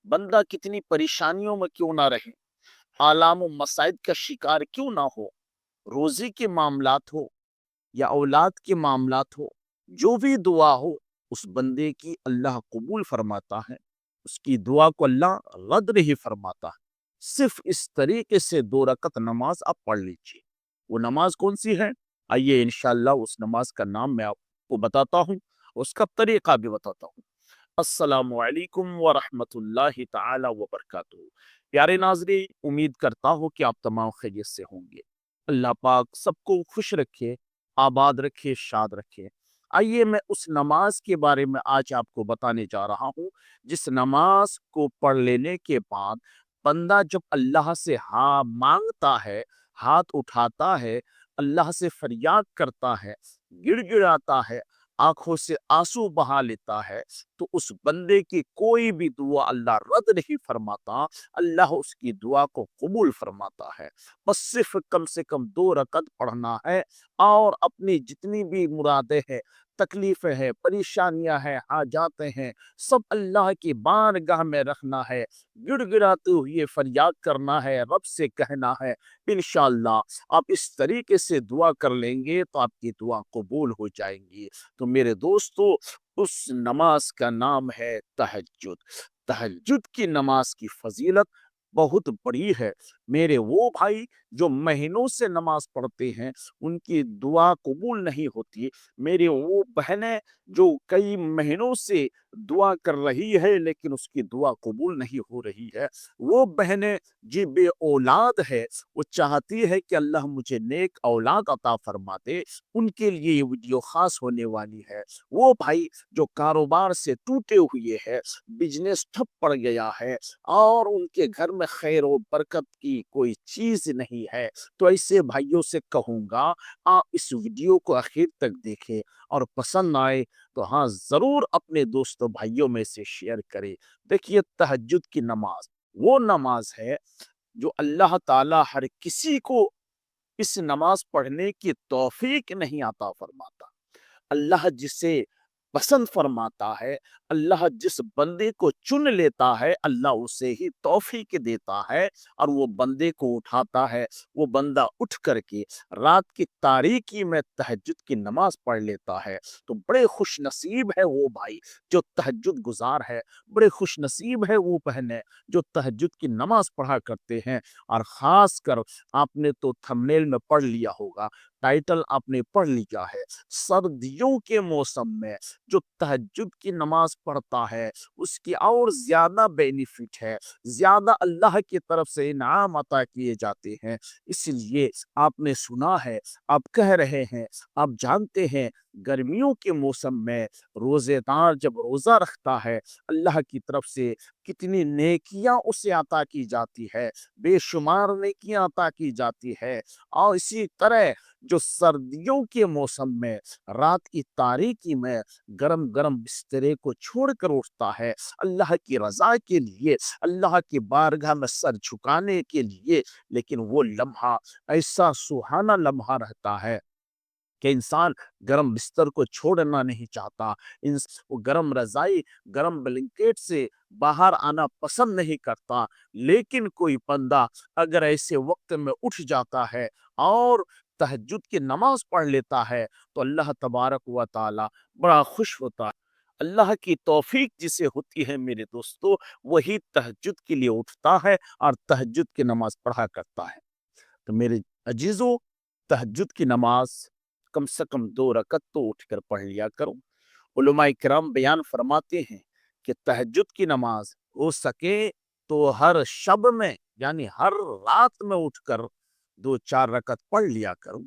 बंदा कितनी परेशानियों में क्यों ना रहे, आलाम व मसाइब का शिकार क्यों ना हो, रोजी के मामलात हो या औलाद के मामलात हो, जो भी दुआ हो उस बंदे की अल्लाह कबूल फरमाता है। उसकी दुआ को अल्लाह रद्द नहीं फरमाता है। सिर्फ इस तरीके से 2 रकत नमाज आप पढ़ लीजिए। वो नमाज कौन सी है? आइए इंशाअल्लाह उस नमाज का नाम मैं आपको बताता हूँ, उसका तरीका भी बताता हूँ। अस्सलामु अलैकुम व रहमतुल्लाहि ताला व बरकातुहू। प्यारे नाज़रीन, उम्मीद करता हूँ कि आप तमाम खैरियत से होंगे। अल्लाह पाक सबको खुश रखे, आबाद रखे, शाद रखे। आइए मैं उस नमाज के बारे में आज आपको बताने जा रहा हूँ, जिस नमाज को पढ़ लेने के बाद बंदा जब अल्लाह से हाँ मांगता है, हाथ उठाता है, अल्लाह से फरियाद करता है, गिड़गिड़ाता है, आंखों से आंसू बहा लेता है, तो उस बंदे की कोई भी दुआ अल्लाह रद्द नहीं फरमाता। अल्लाह उसकी दुआ को कबूल फरमाता है। बस सिर्फ कम से कम 2 रकत पढ़ना है और अपनी जितनी भी मुरादें हैं, तकलीफें हैं, परेशानियां हैं, हाजातें हैं, सब अल्लाह की बारगाह में रखना है। गिड़गिड़ाते हुए फरियाद करना है, रब से कहना है। इंशाअल्लाह आप इस तरीके से दुआ कर लेंगे तो आपकी दुआ कबूल हो जाएंगी। तो मेरे दोस्तों, उस नमाज का नाम है तहज्जुद। तहज्जुद की नमाज की फजीलत बहुत बड़ी है। मेरे वो भाई जो महीनों से नमाज पढ़ते हैं, उनकी दुआ कबूल नहीं होती। मेरी वो बहनें जो कई महीनों से दुआ कर रही है लेकिन उसकी दुआ कबूल नहीं हो रही है। वो बहनें जी बे औलाद है, वो चाहती है कि अल्लाह मुझे नेक औलाद अता फरमा दे, उनके लिए ये वीडियो खास होने वाली है। वो भाई जो कारोबार से टूटे हुए हैं, बिजनेस ठप पड़ गया है और उनके घर में खैर और बरकत की कोई चीज नहीं है, तो ऐसे भाइयों से कहूंगा आप इस वीडियो को आखिर तक देखें और पसंद आए तो हाँ जरूर अपने दोस्तों भाइयों में से शेयर करें। देखिए, तहज्जुद की नमाज वो नमाज है जो अल्लाह ताला हर किसी को इस नमाज पढ़ने की तौफीक नहीं अता फरमाता। अल्लाह जिसे पसंद फरमाता है, अल्लाह जिस बंदे को चुन लेता है, अल्लाह उसे ही तौफीक देता है और वो बंदे को उठाता है। वो बंदा उठ करके रात की तारीकी में तहज्जुद की नमाज पढ़ लेता है। तो बड़े खुश नसीब है वो भाई जो तहज्जुद गुजार है, बड़े खुश नसीब है वो बहनें जो तहज्जुद की नमाज पढ़ा करते हैं। और खास कर आपने तो थंबनेल में पढ़ लिया होगा, टाइटल आपने पढ़ लिया है, सर्दियों के मौसम में जो तहज्जुद की नमाज पढ़ता है उसकी और ज्यादा बेनिफिट है, ज्यादा अल्लाह की तरफ से इनाम अता किए जाते हैं। इसलिए आपने सुना है, आप कह रहे हैं, आप जानते हैं, गर्मियों के मौसम में रोजेदार जब रोजा रखता है, अल्लाह की तरफ से कितनी नेकियां उसे अता की जाती है, बेशुमार नेकियां अता की जाती है। और इसी तरह जो सर्दियों के मौसम में रात की तारीकी में गरम गरम बिस्तरे को छोड़कर उठता है अल्लाह की रजा के लिए, अल्लाह की बारगाह में सर झुकाने के लिए, लेकिन वो लम्हा ऐसा सुहाना लम्हा रहता है कि इंसान गरम बिस्तर को छोड़ना नहीं चाहता। वो गरम रजाई, गरम ब्लैंकेट से बाहर आना पसंद नहीं करता। लेकिन कोई बंदा अगर ऐसे वक्त में उठ जाता है और तहज्जुद की नमाज पढ़ लेता है तो अल्लाह तबारक व ताला बड़ा खुश होता है। अल्लाह की तौफीक जिसे होती है मेरे दोस्तों, वही तहज्जुद के लिए उठता है और तहज्जुद की नमाज पढ़ा करता है। तो मेरे अजीजों, तहज्जुद की नमाज कम से कम 2 रकत तो उठकर पढ़ लिया करो। उलमाए किराम बयान फरमाते हैं कि तहज्जुद की नमाज हो सके तो हर शब में यानी हर रात में उठकर 2-4 रकत पढ़ लिया करो।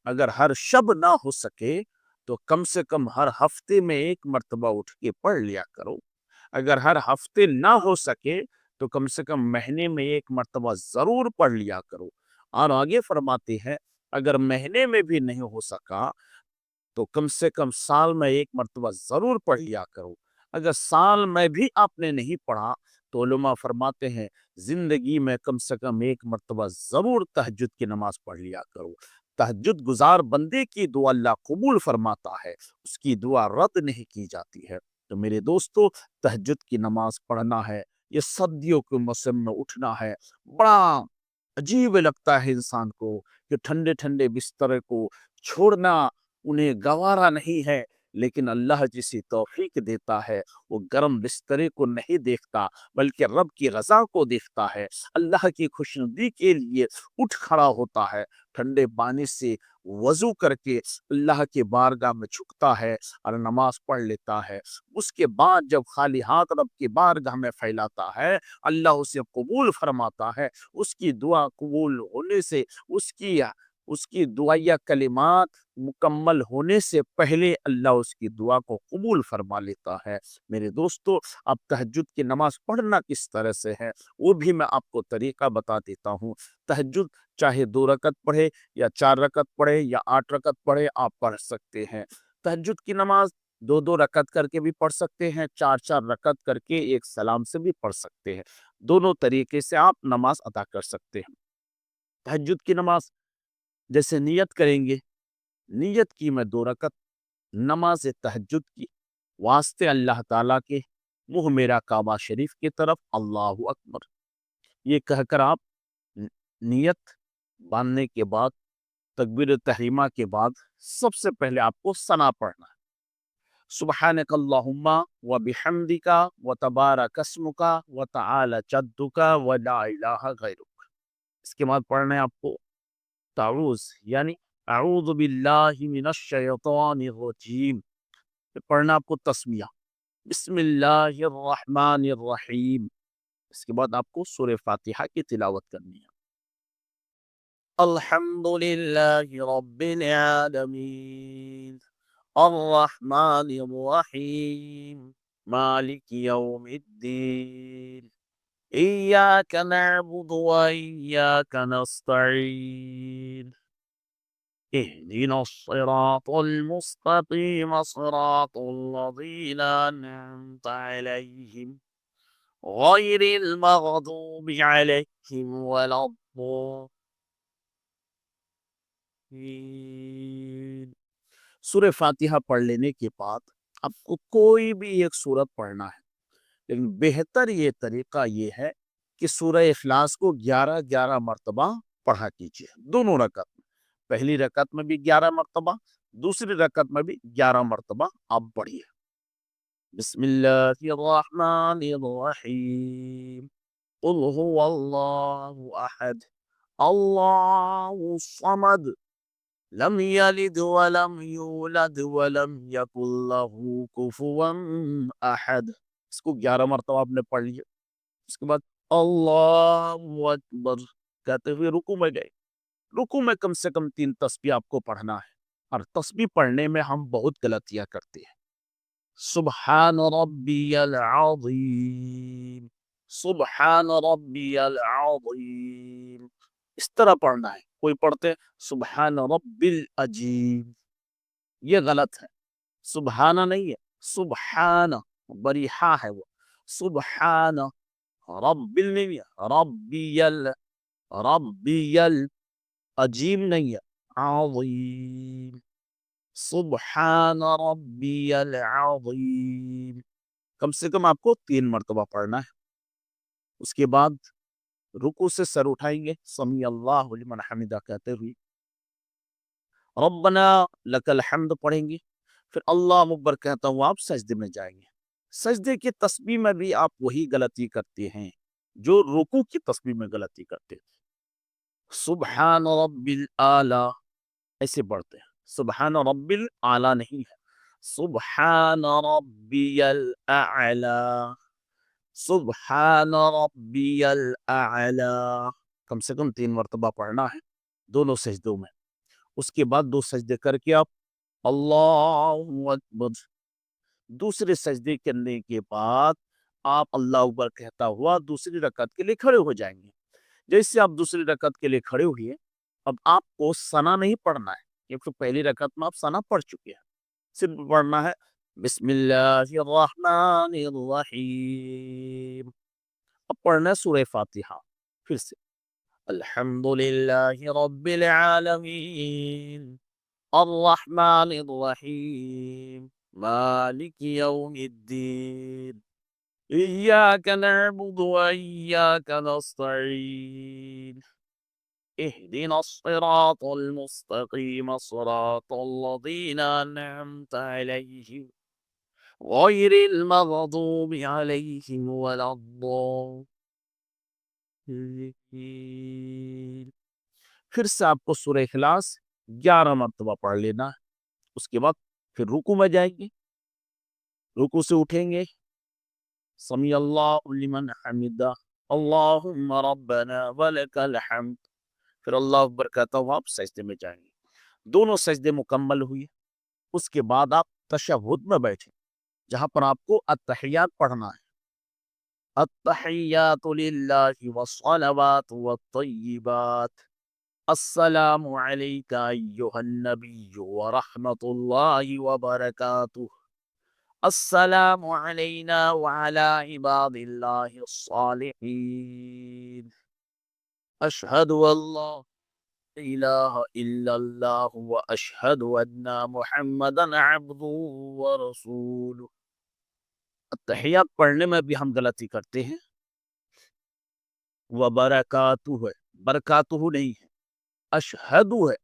अगर हर शब ना हो सके तो कम से कम हर हफ्ते में एक मर्तबा उठ के पढ़ लिया करो। अगर हर हफ्ते ना हो सके तो कम से कम महीने में एक मर्तबा जरूर पढ़ लिया करो। और आगे फरमाते हैं, अगर महीने में भी नहीं हो सका तो कम से कम साल में एक मर्तबा जरूर पढ़ लिया करो। अगर साल में भी आपने नहीं पढ़ा तो उलमा फरमाते हैं जिंदगी में कम से कम एक मर्तबा जरूर तहज्जुद की नमाज पढ़ लिया करो। तहज्जुद गुजार बंदे की दुआ अल्लाह कबूल फरमाता है, उसकी दुआ रद्द नहीं की जाती है। तो मेरे दोस्तों, तहज्जुद की नमाज पढ़ना है, ये सदियों के मौसम में उठना है। बड़ा अजीब लगता है इंसान को कि ठंडे ठंडे बिस्तर को छोड़ना उन्हें गवारा नहीं है, लेकिन अल्लाह जिसे तौफीक देता है वो गर्म बिस्तरे को नहीं देखता, बल्कि रब की रजा को देखता है। अल्लाह की खुशनुदी के लिए उठ खड़ा होता है, ठंडे पानी से वजू करके अल्लाह के बारगाह में झुकता है और नमाज पढ़ लेता है। उसके बाद जब खाली हाथ रब की बारगाह में फैलाता है, अल्लाह उसे कबूल फरमाता है। उसकी दुआ कबूल होने से उसकी उसकी दुआया कलिमात मुकम्मल होने से पहले अल्लाह उसकी दुआ को कबूल फरमा लेता है। मेरे दोस्तों, अब तहज्जुद की नमाज पढ़ना किस तरह से है वो भी मैं आपको तरीका बता देता हूँ। तहज्जुद चाहे 2 रकत पढ़े या 4 रकत पढ़े या 8 रकत पढ़े, आप पढ़ सकते हैं। तहज्जुद की नमाज 2-2 रकत करके भी पढ़ सकते हैं, 4-4 रकत करके एक सलाम से भी पढ़ सकते हैं। दोनों तरीके से आप नमाज अदा कर सकते हैं। तहज्जुद की नमाज जैसे नियत करेंगे, नियत की मैं 2 रकत नमाज तहज्जुद की वास्ते अल्लाह ताला के, मुंह मेरा काबा शरीफ की तरफ, अल्लाहु अकबर ये कहकर आप न- नियत बांधने के बाद, तकबीर तहरीमा के बाद सबसे पहले आपको सना पढ़ना है। सुबहानक अल्लाहुम्मा व बिहम्दिका व तबारक अस्मुका व तआला जद्दुका व ला इलाहा गैरुक। इसके बाद पढ़ना है आपको ताऊज़, यानी अऊज़ु बिल्लाहि मिनश शैतानिर रजीम। फिर पढ़ना आपको तस्मिया बिस्मिल्लाहिर रहमानिर रहीम। इसके बाद आपको सूरह फातिहा की तिलावत करनी है। अल्हम्दुलिल्लाहि रब्बिल आलमीन अर्रहमानिर रहीम मालिकि यौमिद्दीन इय्याका नअबुदु व इय्याका नस्तईन اهدنا الصراط المستقيم صراط الذين أنعمت عليهم غير المغضوب عليهم ولا الضالين। सूरह फातिहा पढ़ लेने के बाद आपको कोई भी एक सूरत पढ़ना है, लेकिन बेहतर ये तरीका ये है कि सूरह इखलास को 11-11 मरतबा पढ़ा कीजिए दोनों रकत में। पहली रकत में भी 11 मरतबा, दूसरी रकत में भी 11 मरतबा आप पढ़िए। बिस्मिल्लाहिर्रहमानिर्रहीम कुल हुवल्लाहु अहद अल्लाहु समद लम यलिद वलम यूलद वलम यकुल लहू कुफुवन अहद। इसको 11 मरतबा आपने पढ़ लिया। उसके बाद अल्लाहु अकबर कहते हुए रुकू में गए। रुकू में कम से कम 3 तस्बीह आपको पढ़ना है, और तस्बीह पढ़ने में हम बहुत गलतियां करते हैं। सुबहान रब्बियल अज़ीम, सुबहान रब्बियल अज़ीम, इस तरह पढ़ना है। कोई पढ़ते हैं सुबहान रब्बिल अजीम, ये गलत है। सुबहाना नहीं है, सुबहाना बड़ी हा है वो। सुबहान रब्बिल नहीं है, रब्बियल, रब्बियल अजीम नहीं है, अज़ीम, सुबहान रब्बियल अज़ीम। कम से कम आपको 3 मरतबा पढ़ना है। उसके बाद रुकू से सर उठाएंगे, समी अल्लाहु लिमन हमिदा कहते हुए रब्बना लकल हम्द पढ़ेंगे। फिर अल्लाह मुकबर कहता हुआ आप सजदे में जाएंगे। सजदे की तस्बीह में भी आप वही गलती करते हैं जो रुकू की तस्बीह में गलती करते थे। सुबहान रब्बिल आला ऐसे पढ़ते हैं, सुबहान रब्बिल आला नहीं है, सुबहान रब्बियल आला, सुबहान रब्बियल आला। कम से कम 3 मरतबा पढ़ना है दोनों सजदों में। उसके बाद 2 सजदे करके आप अल्लाहु अकबर, दूसरे सजदे करने के बाद आप अल्लाह अकबर कहता हुआ दूसरी रकत के लिए खड़े हो जाएंगे। जैसे आप दूसरी रकत के लिए खड़े हुए, अब आपको सना नहीं पढ़ना है, क्योंकि पहली रकत में आप सना पढ़ चुके हैं। सिर्फ पढ़ना है बिस्मिल्लाहिर्रहमानिर्रहीम। अब पढ़ना है सूरह फातिहा। फिर से अल्हम्दुलिल्लाहि रब्बिल आलमीन अर्रहमानिर्रहीम मालिकि यौमिद्दीन إياك نعبد وإياك نستعين اهدنا الصراط المستقيم صراط الذين أنعمت عليهم غير المغضوب عليهم ولا الضالين. پھر سے آپ کو سورہ اخلاص 11 مرتبہ پڑھ لینا ہے. اس کے بعد پھر رکوع میں جائیں گے، رکوع سے اٹھیں گے، سمیع اللہ لمن حمدہ، اللہم ربنا ولک الحمد، پھر اللہ اکبر کہتا ہوں آپ سجدے میں جائیں گے. دونوں سجدے مکمل ہوئے، اس کے بعد آپ تشہد میں بیٹھیں جہاں پر آپ کو التحیات پڑھنا ہے. التحیات للہ والصلوات والطیبات، السلام علیک ایہا النبی ورحمۃ اللہ وبرکاتہ، السلام علینا وعلی عباد اللہ الصالحین، اشہد ان لا الہ الا اللہ واشہد ان محمدا عبدہ ورسولہ. التحیات پڑھنے میں بھی ہم غلطی کرتے ہیں، وبرکاتہ ہے، برکاتہ نہیں ہے، اشہد ہے،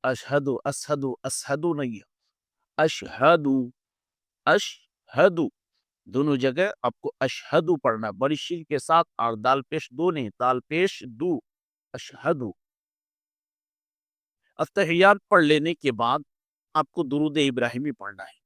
اشہد اسہد اسہد نہیں ہے، اشہد، اشہد دونوں جگہ آپ کو اشہد پڑھنا، بڑی شین کے ساتھ، اور دال پیش دو نہیں، دال پیش دو، اشہد. التحیات پڑھ لینے کے بعد آپ کو درود ابراہیمی پڑھنا ہے.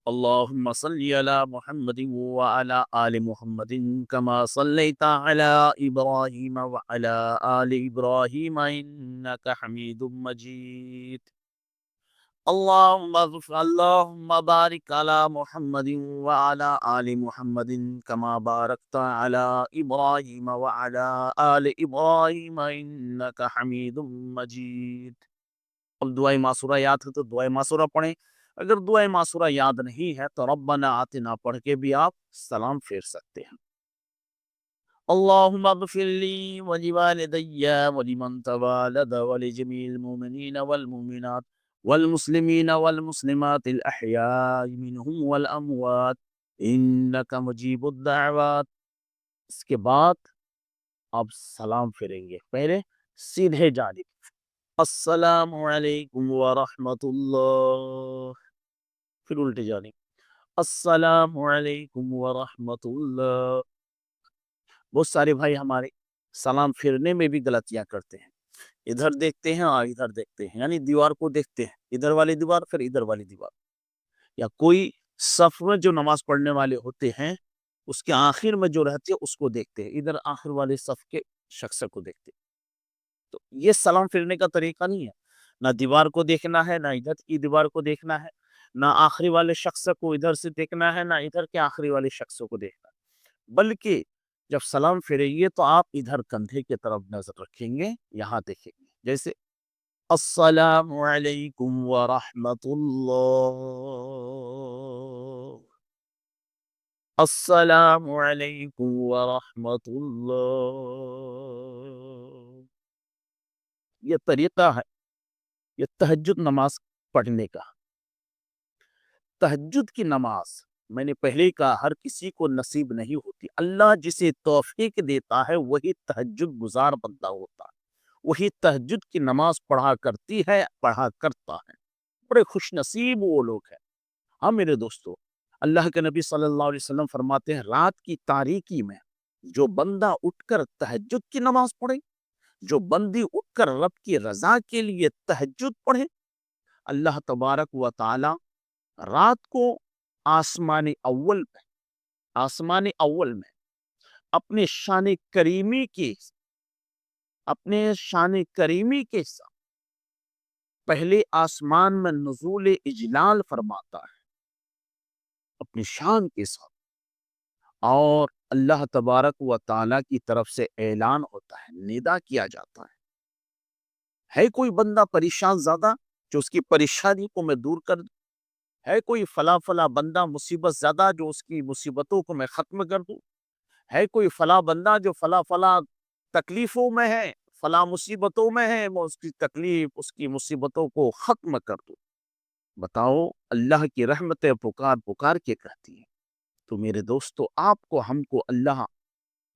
اللہم صلی علی محمد وعلی آل محمد کما صلیت علی ابراہیم وعلی آل ابراہیم انک حمید مجید. اللہم بارک علی محمد وعلی آل محمد کما بارکت علی ابراہیم وعلی آل ابراہیم انک حمید مجید. اب دعائے معصورہ یاد ہے تو دعائے معصورہ پڑھیں، اگر دعائے معصورہ یاد نہیں ہے تو ربنا آتنا پڑھ کے بھی آپ سلام پھیر سکتے ہیں. اللہم اغفر لی ولوالدی ولمن تولد ولجمیع المؤمنین والمؤمنات والمسلمین والمسلمات الاحیاء منہم والاموات انک مجیب الدعوات. اس کے بعد آپ سلام پھیریں گے، پہلے سیدھے جانب السلام علیکم ورحمۃ اللہ، پھر الٹے جانب السلام علیکم ورحمۃ اللہ. بہت سارے بھائی ہمارے سلام پھیرنے میں بھی غلطیاں کرتے ہیں، ادھر دیکھتے ہیں اور ادھر دیکھتے ہیں، یعنی دیوار کو دیکھتے ہیں، ادھر والی دیوار پھر ادھر والی دیوار، یا کوئی صف میں جو نماز پڑھنے والے ہوتے ہیں اس کے آخر میں جو رہتے ہیں اس کو دیکھتے ہیں، ادھر آخر والے صف کے شخص کو دیکھتے ہیں. تو یہ سلام پھیرنے کا طریقہ نہیں ہے، نہ دیوار کو دیکھنا ہے، نہ ادھر کی دیوار کو دیکھنا ہے، نہ آخری والے شخص کو ادھر سے دیکھنا ہے، نہ ادھر کے آخری والے شخص کو دیکھنا ہے. بلکہ جب سلام پھیریں گے تو آپ ادھر کندھے کی طرف نظر رکھیں گے، یہاں دیکھیں گے، جیسے السلام علیکم ورحمۃ اللہ، السلام علیکم ورحمۃ اللہ. یہ طریقہ ہے یہ تہجد نماز پڑھنے کا. تہجد کی نماز میں نے پہلے ہی کہا ہر کسی کو نصیب نہیں ہوتی، اللہ جسے توفیق دیتا ہے وہی تہجد گزار بندہ ہوتا ہے، وہی تہجد کی نماز پڑھا کرتی ہے، پڑھا کرتا ہے. بڑے خوش نصیب وہ لوگ ہیں. ہاں میرے دوستو، اللہ کے نبی صلی اللہ علیہ وسلم فرماتے ہیں رات کی تاریکی میں جو بندہ اٹھ کر تہجد کی نماز پڑھے، جو بندی اٹھ کر رب کی رضا کے لیے تہجد پڑھے، اللہ تبارک و تعالی رات کو آسمان اول میں اپنے شان کریمی کے ساتھ پہلے آسمان میں نزول اجلال فرماتا ہے اپنی شان کے ساتھ، اور اللہ تبارک و تعالی کی طرف سے اعلان ہوتا ہے، ندا کیا جاتا ہے کوئی بندہ پریشان زیادہ جو اس کی پریشانی کو میں دور کر دوں، ہے کوئی فلاں بندہ مصیبت زیادہ جو اس کی مصیبتوں کو میں ختم کر دوں، ہے کوئی فلاں بندہ جو فلاں تکلیفوں میں ہے، فلاں مصیبتوں میں ہے، میں اس کی تکلیف اس کی مصیبتوں کو ختم کر دوں. بتاؤ اللہ کی رحمتیں پکار پکار کے کہتی ہیں، تو میرے دوستو آپ کو ہم کو اللہ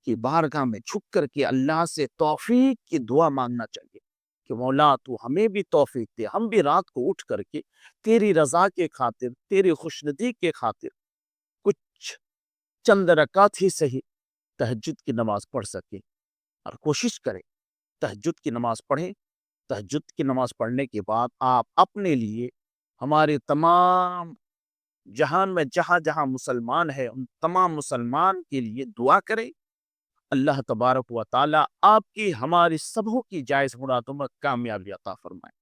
کی بارگاہ میں جھک کر کے اللہ سے توفیق کی دعا مانگنا چاہیے کہ مولا تو ہمیں بھی توفیق دے، ہم بھی رات کو اٹھ کر کے تیری رضا کے خاطر، تیری خوشنودی کے خاطر کچھ چند رکعت ہی صحیح تہجد کی نماز پڑھ سکے، اور کوشش کریں تہجد کی نماز پڑھیں۔ تہجد کی نماز پڑھنے کے بعد آپ اپنے لیے، ہمارے تمام جہان میں جہاں جہاں مسلمان ہیں ان تمام مسلمان کے لیے دعا کریں۔ اللہ تبارک و تعالی آپ کی ہماری سبوں کی جائز مرادوں میں کامیابی عطا فرمائے۔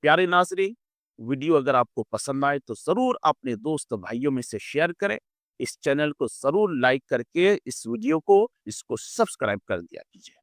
پیارے ناظرین، ویڈیو اگر آپ کو پسند آئے تو ضرور اپنے دوست بھائیوں میں سے شیئر کریں، اس چینل کو ضرور لائک کر کے اس ویڈیو کو سبسکرائب کر دیا کیجیے۔